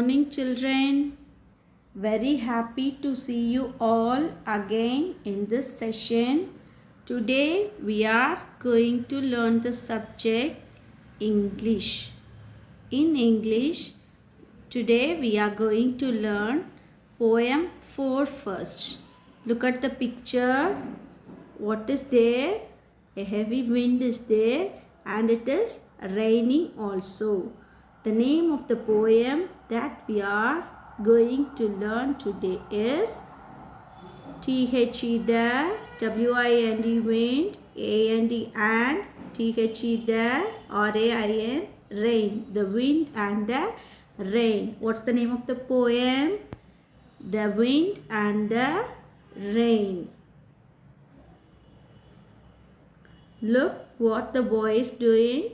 morning, children. Very happy to see you all again in this session. Today we are going to learn the subject English. In English, today we are going to learn poem 4 first. Look at the picture. What is there? A heavy wind is there and it is raining also. The name of the poem that we are going to learn today is T-H-E the, W-I-N-D wind, A-N-D and, T-H-E the, R-A-I-N, rain. The wind and the rain. What's the name of the poem? The wind and the rain. Look what the boy is doing.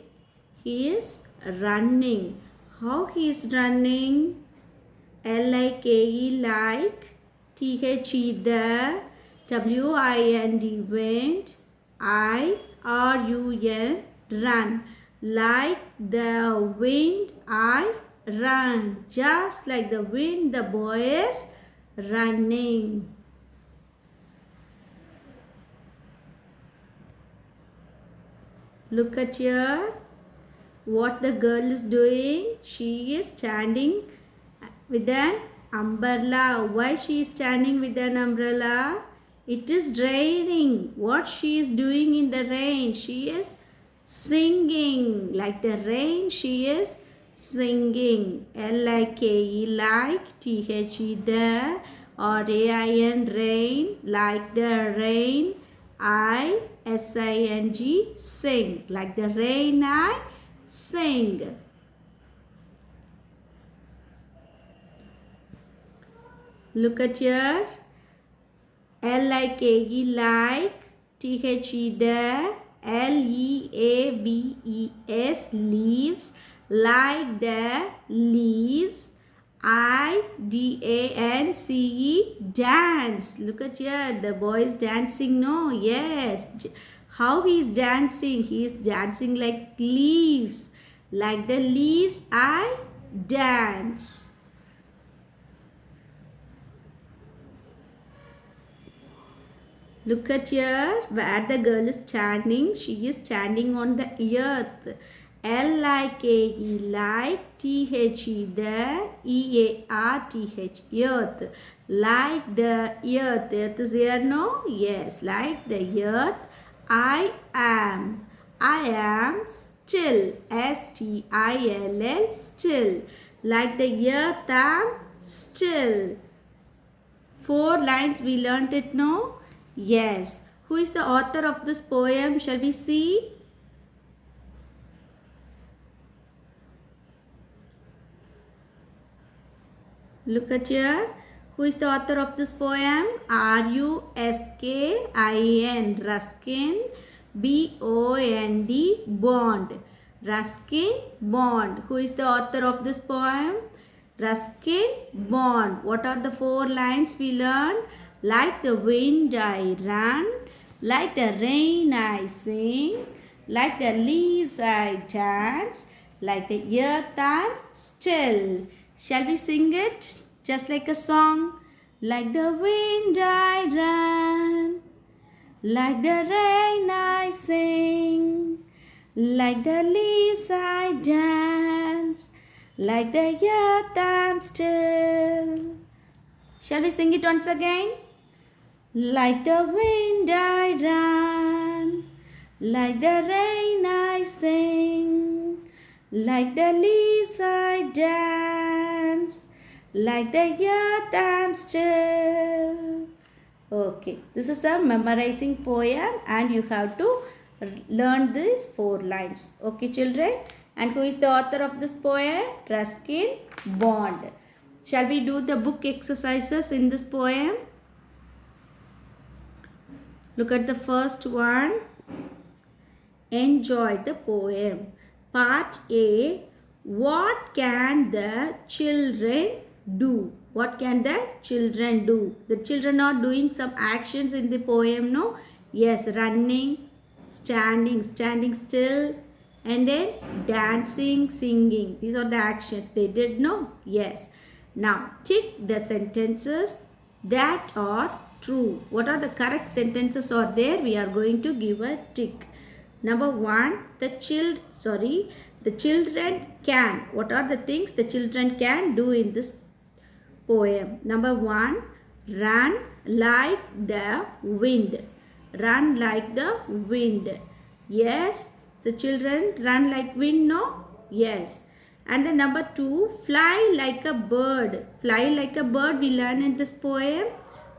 He is running. How he is running? L-I-K-E like, T-H-E the, W-I-N-D wind, I-R-U-N run. Like the wind I run. Just like the wind the boy is running. Look at here. What the girl is doing? She is standing with an umbrella. Why she is standing with an umbrella? It is raining. What she is doing in the rain? She is singing. Like the rain, she is singing. L-I-K-E like, T-H-E the, R-A-I-N rain, like the rain, I-S-I-N-G sing. Like the rain I sing. Look at here. L-I-K-E like, T-H-E the, L-E-A-V-E-S leaves, like the leaves, I-D-A-N-C-E dance. Look at here. The boy is dancing. No, yes. How he is dancing? He is dancing like leaves. Like the leaves I dance. Look at here where the girl is standing. She is standing on the earth. L-I-K-E like, T-H-E the, E-A-R-T-H earth. Like the earth. Earth is here, no? Yes, like the earth. I am. I am still. S-T-I-L-L still. Like the earth I am still. 4 lines we learnt it, no? Yes. Who is the author of this poem? Shall we see? Look at here. Who is the author of this poem? R-U-S-K-I-N. Ruskin. B-O-N-D. Bond. Ruskin Bond. Who is the author of this poem? Ruskin Bond. What are the 4 lines we learned? Like the wind I run, like the rain I sing, like the leaves I dance, like the earth I still. Shall we sing it just like a song? Like the wind I run, like the rain I sing, like the leaves I dance, like the earth I'm still. Shall we sing it once again? Like the wind I run, like the rain I sing, like the leaves I dance, like the earth I'm still. Okay, this is a memorizing poem and you have to learn these 4 lines. Okay, children? And who is the author of this poem? Ruskin Bond. Shall we do the book exercises in this poem? Look at the first one. Enjoy the poem. Part A. What can the children do? What can the children do? The children are doing some actions in the poem, no? Yes, running, standing still, and then dancing, singing. These are the actions they did, no? Yes. Now tick the sentences that are true. What are the correct sentences are there? We are going to give a tick. Number 1, the children can. What are the things the children can do in this poem? Number 1, run like the wind. Run like the wind. Yes, the children run like wind, no? Yes. And the number 2, fly like a bird. Fly like a bird we learn in this poem?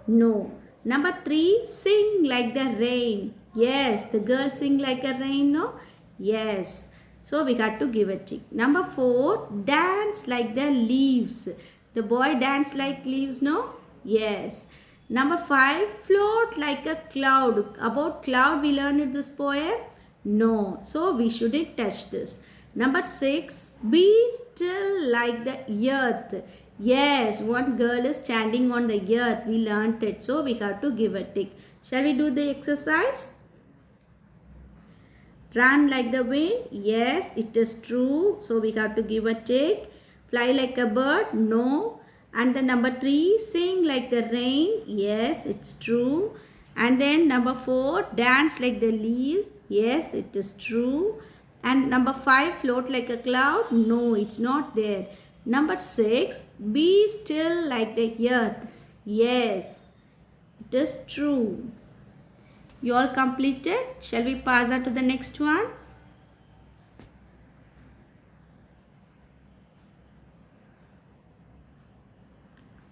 No. Number 3, sing like the rain. Yes, the girl sing like a rain, no? Yes. So we got to give a tick. Number 4, dance like the leaves. The boy dance like leaves, no? Yes. Number 5, float like a cloud. About cloud we learned in this poem? No. So we shouldn't touch this. Number 6, be still like the earth. Yes, one girl is standing on the earth. We learnt it. So we have to give a tick. Shall we do the exercise? Run like the wind. Yes, it is true. So we have to give a tick. Fly like a bird. No. And the number 3, sing like the rain. Yes, it's true. And then number 4, dance like the leaves. Yes, it is true. And number 5, float like a cloud. No, it's not there. Number 6, be still like the earth. Yes, it is true. You all completed? Shall we pass on to the next one?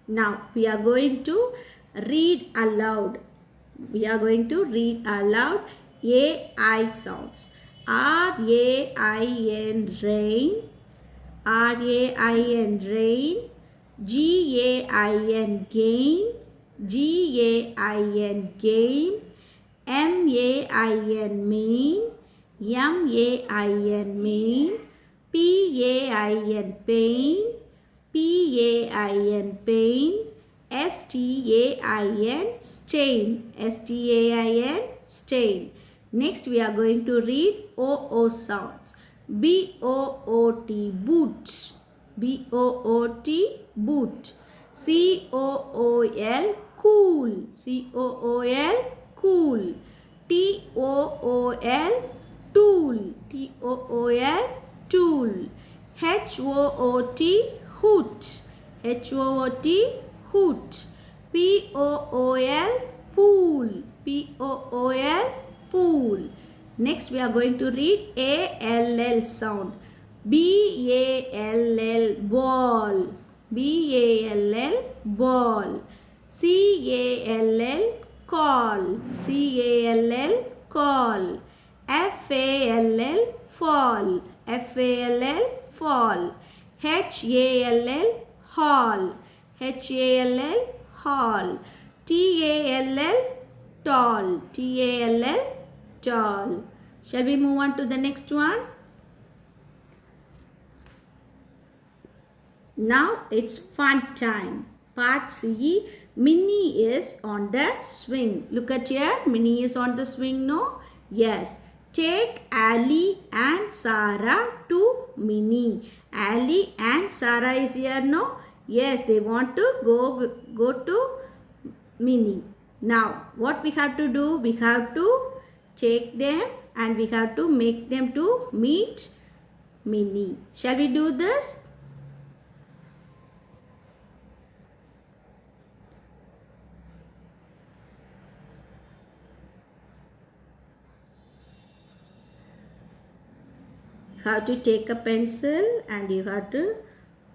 Now we are going to read aloud. We are going to read aloud AI sounds. R-A-I-N rain. R-A-I-N rain. G-A-I-N gain. G-A-I-N gain. M-A-I-N mean. M-A-I-N mean. P-A-I-N pain. P-A-I-N pain. S-T-A-I-N stain. S-T-A-I-N stain. Next we are going to read O-O sounds. B-O-O-T boot. B-O-O-T boot. C-O-O-L cool. C-O-O-L cool. T-O-O-L tool. T-O-O-L tool. H-O-O-T hoot. H-O-O-T hoot. P-O-O-L pool. P-O-O-L pool. Next we are going to read A-L-L sound. B-A-L-L ball. B-A-L-L ball. C-A-L-L call. C-A-L-L call. F-A-L-L fall. F-A-L-L fall. H-A-L-L hall. H-A-L-L hall. T-A-L-L tall. T-A-L-L tall. Shall we move on to the next one? Now it's fun time. Part C. Minnie is on the swing. Look at here. Minnie is on the swing, no? Yes. Take Ali and Sarah to Minnie. Ali and Sarah is here, no? Yes, they want to go to Minnie. Now, what we have to do? We have to take them and we have to make them to meet Minnie. Shall we do this? You have to take a pencil and you have to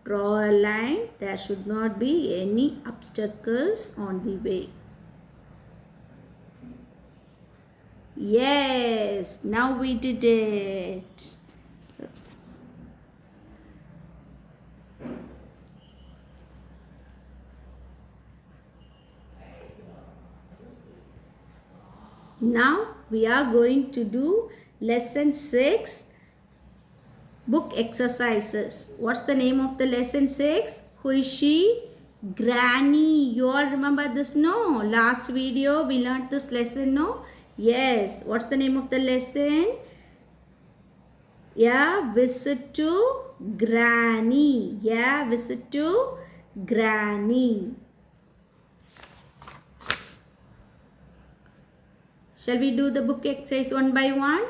draw a line. There should not be any obstacles on the way. Yes, now we did it. Now we are going to do lesson 6. Book exercises. What's the name of the lesson 6? Who is she? Granny. You all remember this, no? Last video we learned this lesson, no? Yes. What's the name of the lesson? Yeah, visit to Granny. Yeah, visit to granny. Shall we do the book exercise one by one?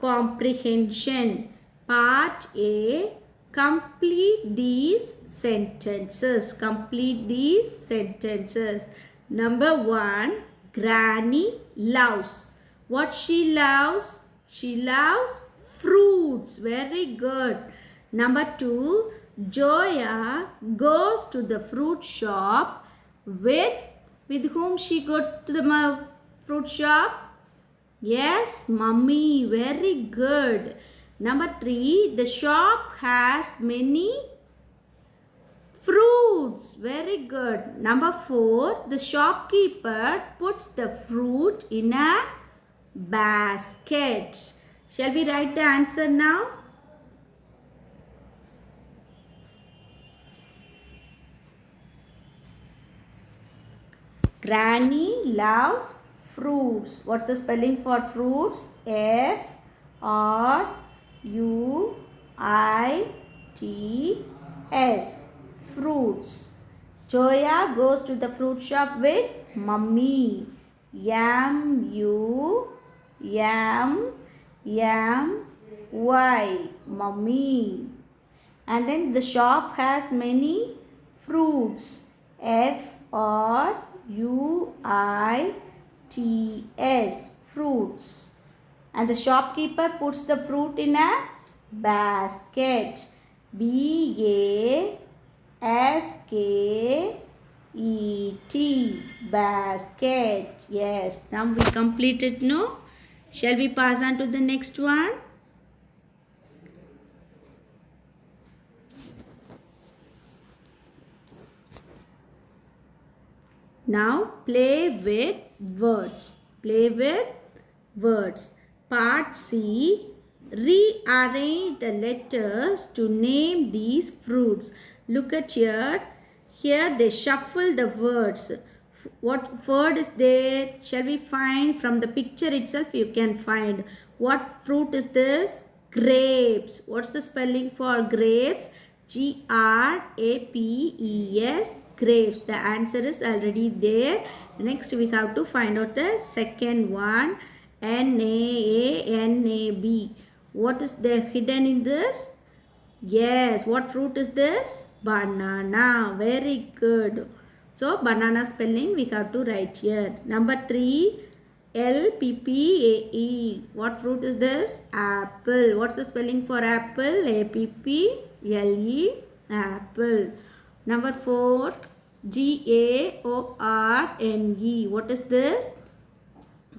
Comprehension. Part A. Complete these sentences. Complete these sentences. Number 1. Granny loves. What she loves? She loves fruits. Very good. Number 2. Joya goes to the fruit shop with whom she go to the fruit shop? Yes, mummy. Very good. Number 3. The shop has many fruits. Very good. Number 4. The shopkeeper puts the fruit in a basket. Shall we write the answer now? Granny loves fruits. What's the spelling for fruits? F-R-U-I-T-S. Fruits. Joya goes to the fruit shop with mummy. M-U-M-M-Y. Mummy. And then the shop has many fruits. F-R-U-I-T-S. Fruits. And the shopkeeper puts the fruit in a basket. B-A-S-K-E-T. Basket. Yes. Now we completed, no? Shall we pass on to the next one? Now play with words. Play with words. Part C. Rearrange the letters to name these fruits. Look at here. Here they shuffle the words. What word is there? Shall we find from the picture itself? You can find. What fruit is this? Grapes. What's the spelling for grapes? G-R-A-P-E-S. Grapes. The answer is already there. Next we have to find out the second one. N-A-A-N-A-B. What is there hidden in this? Yes. What fruit is this? Banana. Very good. So banana spelling we have to write here. Number 3. L-P-P-A-E. What fruit is this? Apple. What's the spelling for apple? A-P-P-L-E. Apple. Number 4. G-A-O-R-N-E. What is this?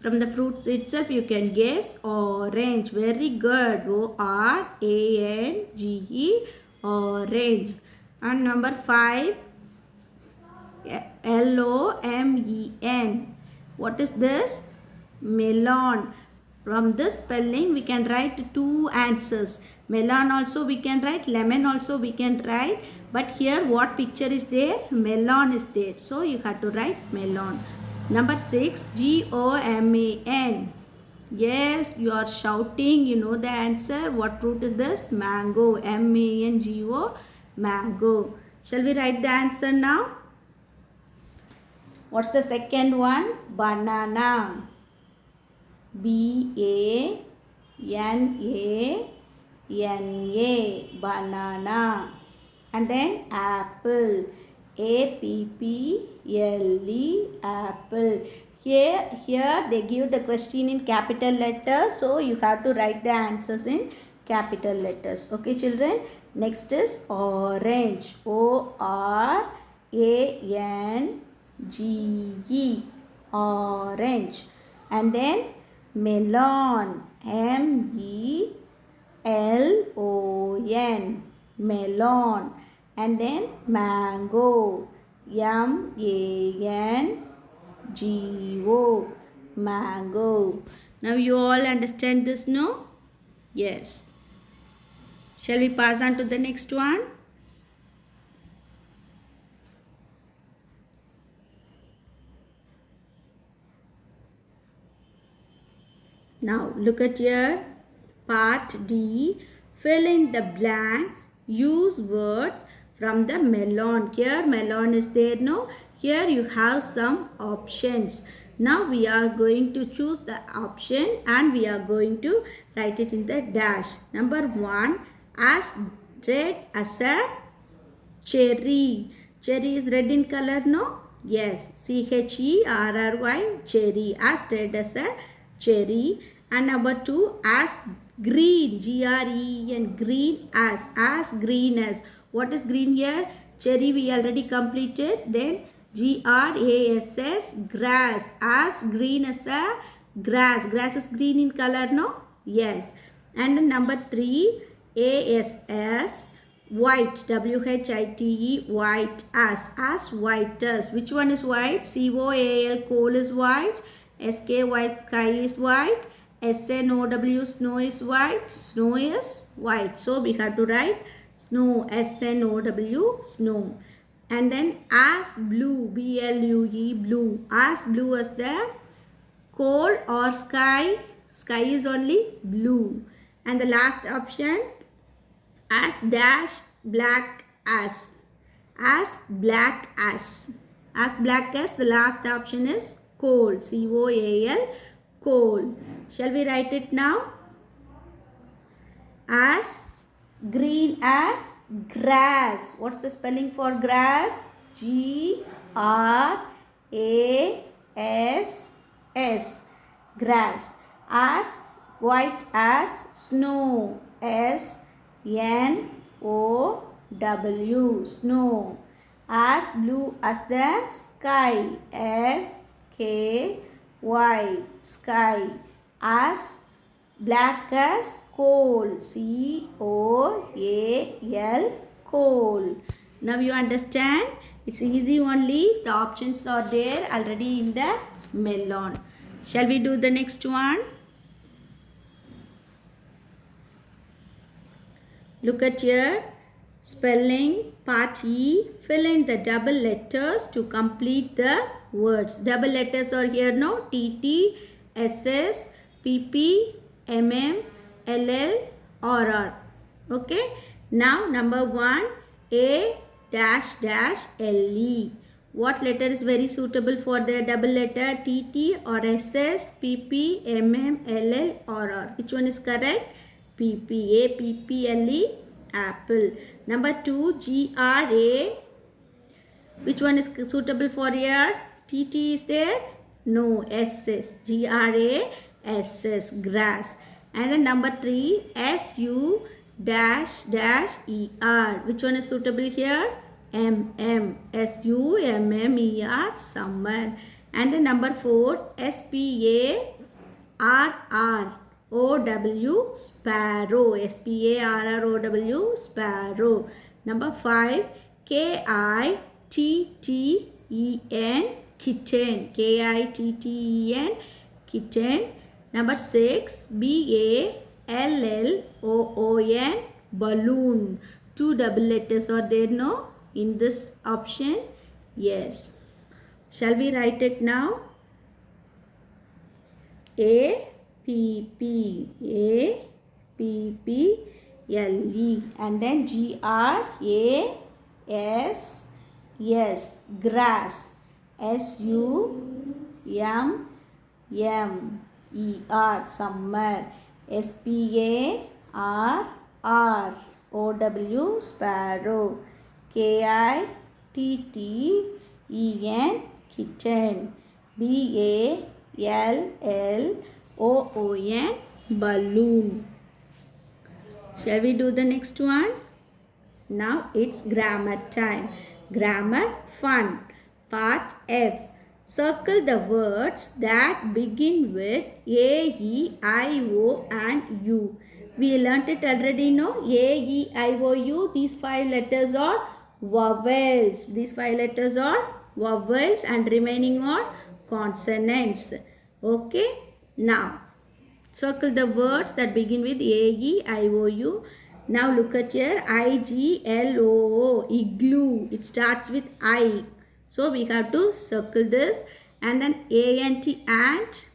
From the fruits itself you can guess. Orange. Very good. O-R-A-N-G-E. Orange. And number 5. L-O-M-E-N. What is this? Melon. From this spelling we can write two answers. Melon also we can write. Lemon also we can write. But here what picture is there? Melon is there. So you have to write melon. Number 6. G-O-M-A-N. Yes, you are shouting. You know the answer. What fruit is this? Mango. M-A-N-G-O. Mango. Shall we write the answer now? What's the second one? Banana. B-A-N-A-N-A. Banana. And then apple. A-P-P-L-E. Apple. Here they give the question in capital letters. So you have to write the answers in capital letters. Okay, children. Next is orange. O-R-A-N-G-E. Orange. And then melon. M-E-L-O-N. Melon. And then mango. M-A-N-G-O. Mango. Now you all understand this, no? Yes. Shall we pass on to the next one? Now look at here. Part D. Fill in the blanks. Use words from the melon. Here melon is there, no? Here you have some options. Now we are going to choose the option and we are going to write it in the dash. Number 1, as red as a cherry. Cherry is red in color, no? Yes. CHERRY, cherry. As red as a cherry. And number 2, as green. GREEN, green as green as. What is green here? Cherry we already completed. Then GRASS, grass. As green as a grass. Grass is green in color, no? Yes. And then number 3, ASS, white. WHITE, white. As white as. Which one is white? COAL, coal is white. SKY, sky is white. SNOW, snow is white. Snow is white. So we have to write snow. SNOW, snow. And then as blue, BLUE, blue. As blue as the coal or sky. Sky is only blue. And the last option, as dash black as. As black as. As black as, the last option is coal. COAL, coal. Shall we write it now? As green as grass. What's the spelling for grass? GRASS. Grass. As white as snow. SNOW, snow. As blue as the sky. SKY, sky. As black as coal. COAL, coal. Now you understand? It's easy only. The options are there already in the melon. Shall we do the next one? Look at here. Spelling part E. Fill in the double letters to complete the words. Double letters are here, no? TT, SS, PP, MM, LL, RR. Okay. Now number 1, A dash dash LE. What letter is very suitable for the double letter? TT or SS, PP, MM, LL, RR. Which one is correct? PP. A, PP, LE, apple. Number 2, GRA. Which one is suitable for here? TT is there? No, SS. GRA, SS, grass. And then number 3, SU dash dash ER. Which one is suitable here? MM. SUMMER, summer. And then number 4, SPARR. OW, sparrow. SPARROW, sparrow. Number 5, KITTEN, kitten. KITTEN, kitten. Number 6, BALLOON, balloon. 2 double letters are there, no? In this option? Yes. Shall we write it now? APPLE, and then GRAS, yes, grass. SUMMER, summer. SPARROW, sparrow. KITTEN, kitten. BALLOON, balloon. Shall we do the next one? Now it's grammar time. Grammar fun. Part F. Circle the words that begin with A, E, I, O and U. We learnt it already, no? A, E, I, O, U. These 5 letters are vowels. These 5 letters are vowels and remaining are consonants. Okay. Now, circle the words that begin with A, E, I, O, U. Now look at here. IGLOO, igloo. It starts with I. So we have to circle this. And then ANT, ant.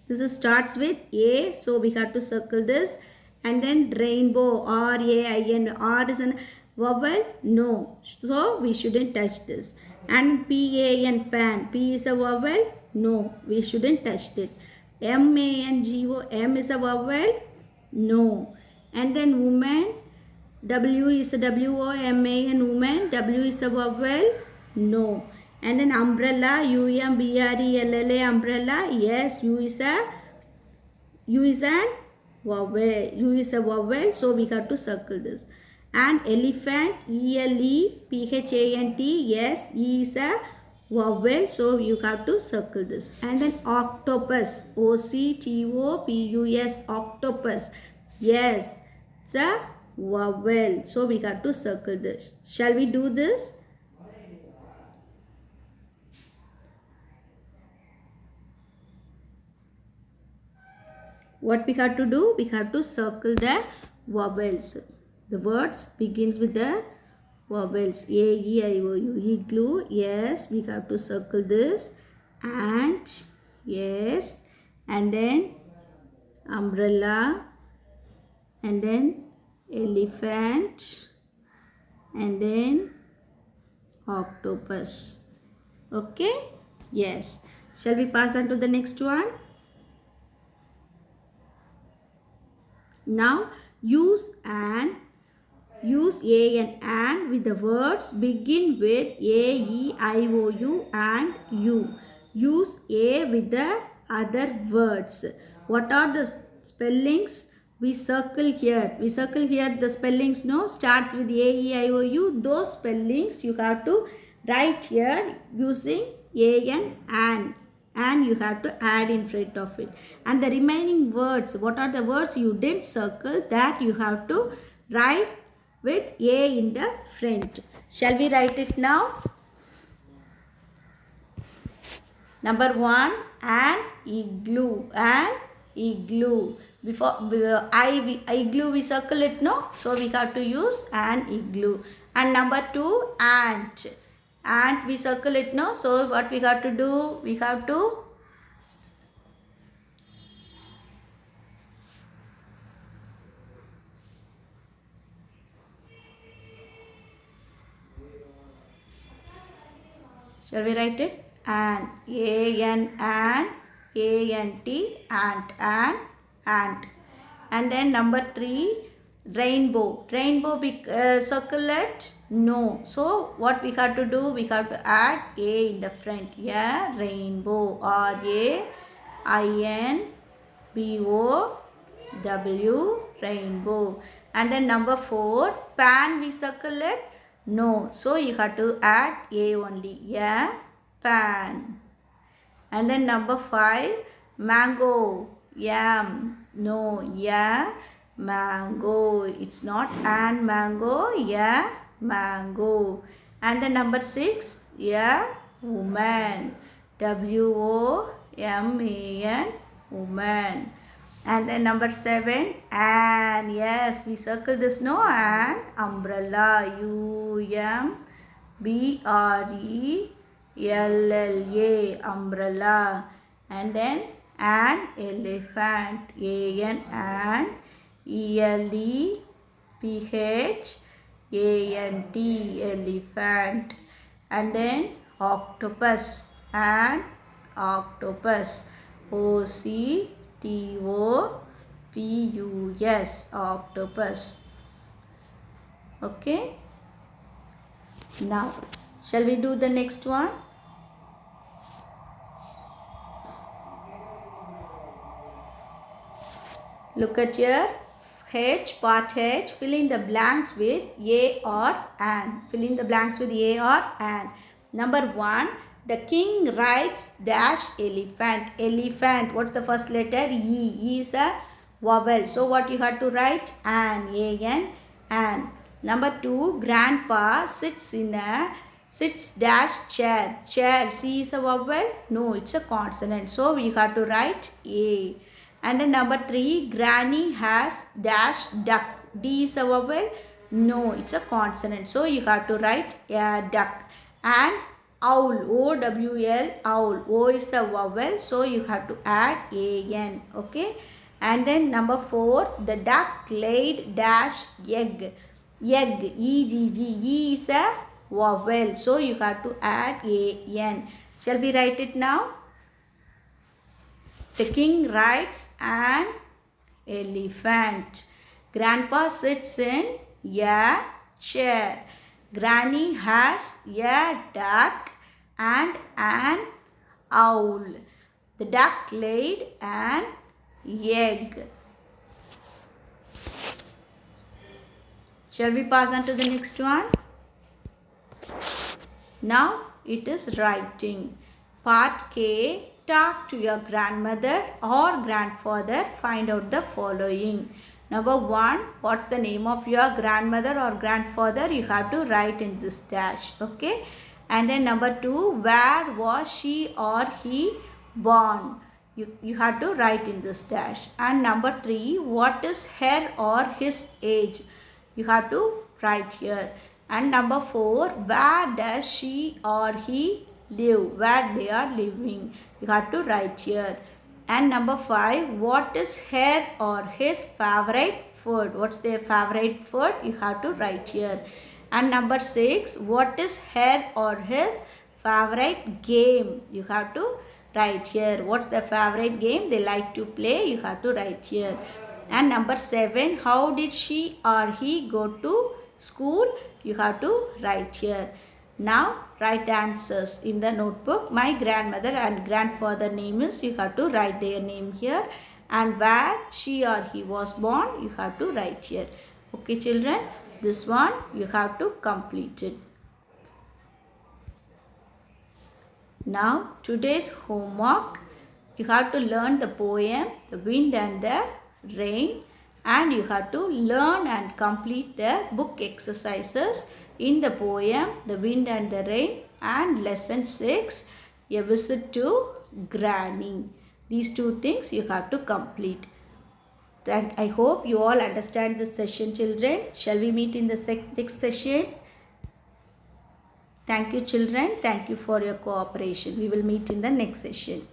This starts with A. So we have to circle this. And then rainbow, RAIN. R is an vowel? No. So we shouldn't touch this. And PAN, pan. P is a vowel? No. We shouldn't touch it. MANGO, M is a vowel? No. And then woman, W is a WOMAN, woman. W is a vowel? No. And then umbrella, UMBRELLA, umbrella. Yes, U is an vowel. U is a vowel, so we have to circle this. And elephant, ELEPHANT. Yes, E is a vowel, so you have to circle this. And then octopus, OCTOPUS, octopus. Yes, it's a vowel, so we have to circle this. Shall we do this? What we have to do? We have to circle the vowels. The words begins with the vowels. A, E, I, O, U. Igloo. Yes, we have to circle this. Ant. Yes. And then umbrella. And then elephant. And then octopus. Okay? Yes. Shall we pass on to the next one? Now use a and with the words begin with A, E, I, O, U and U. Use A with the other words. What are the spellings? We circle here. We circle here the spellings. No, starts with A, E, I, O, U. Those spellings you have to write here using A and you have to add in front of it. And the remaining words, what are the words you didn't circle, that you have to write with A in the front. Shall we write it now? Number 1, an igloo. An igloo. Before igloo we circle it, no? So we have to use an igloo. And number 2, ant. Ant we circle it, no? So what we have to do? We have to shall we write it? Ant. A-N-T, ant. Ant. And then number 3, rainbow. Rainbow we circle it? No. So what we have to do? We have to add A in the front. Yeah, rainbow. R-A-I-N-B-O-W, rainbow. And then number 4, pan we circle it? No. So you have to add A only. Yeah, pan. And then number 5, mango. Yam. No. Yeah, mango. It's not an mango. Yeah, mango. And then number 6, yeah, woman. W-O-M-A-N, woman. And then number 7, and. Yes, we circle this, no? And umbrella. U-M-B-R-E-L-L-A, umbrella. And then an elephant. A-N, E-L-E-P-H-A-N-T, elephant. And then octopus. And octopus. O-C-T-O-P-U-S, octopus. Okay. Now, shall we do the next one? Look at here. H, part H. Fill in the blanks with A or an. Fill in the blanks with A or an. Number 1. The king rides dash elephant. Elephant. What's the first letter? E. E is a vowel. So what you have to write? An. A-N. An. Number 2. Grandpa sits dash chair. Chair. C is a vowel? No, it's a consonant. So we have to write A. And then number 3. Granny has dash duck. D is a vowel? No, it's a consonant. So you have to write duck. And owl. O-W-L, owl. O is a vowel, so you have to add A-N. Okay. And then number 4, the duck laid dash egg. Egg, E-G-G, E is a vowel, so you have to add A-N. Shall we write it now? The king rides an elephant. Grandpa sits in a chair. Granny has a duck and an owl. The duck laid an egg. Shall we pass on to the next one? Now it is writing. Part K. Talk to your grandmother or grandfather. Find out the following. Number 1. What's the name of your grandmother or grandfather? You have to write in this dash. Okay. And then number 2. Where was she or he born? You have to write in this dash. And number 3. What is her or his age? You have to write here. And number 4, where does she or he live? Where they are living. You have to write here. And number 5, what is her or his favorite food? What's their favorite food? You have to write here. And number 6, what is her or his favorite game? You have to write here. What's their favorite game they like to play? You have to write here. And number 7, how did she or he go to school? You have to write here. Now write the answers in the notebook. My grandmother and grandfather name is, you have to write their name here. And where she or he was born, you have to write here. Okay children, this one you have to complete it. Now today's homework, you have to learn the poem, The Wind and the Rain, and you have to learn and complete the book exercises in the poem The Wind and the Rain and lesson 6, A Visit to Granny. These 2 things you have to complete. And I hope you all understand this session children. Shall we meet in the next session? Thank you children. Thank you for your cooperation. We will meet in the next session.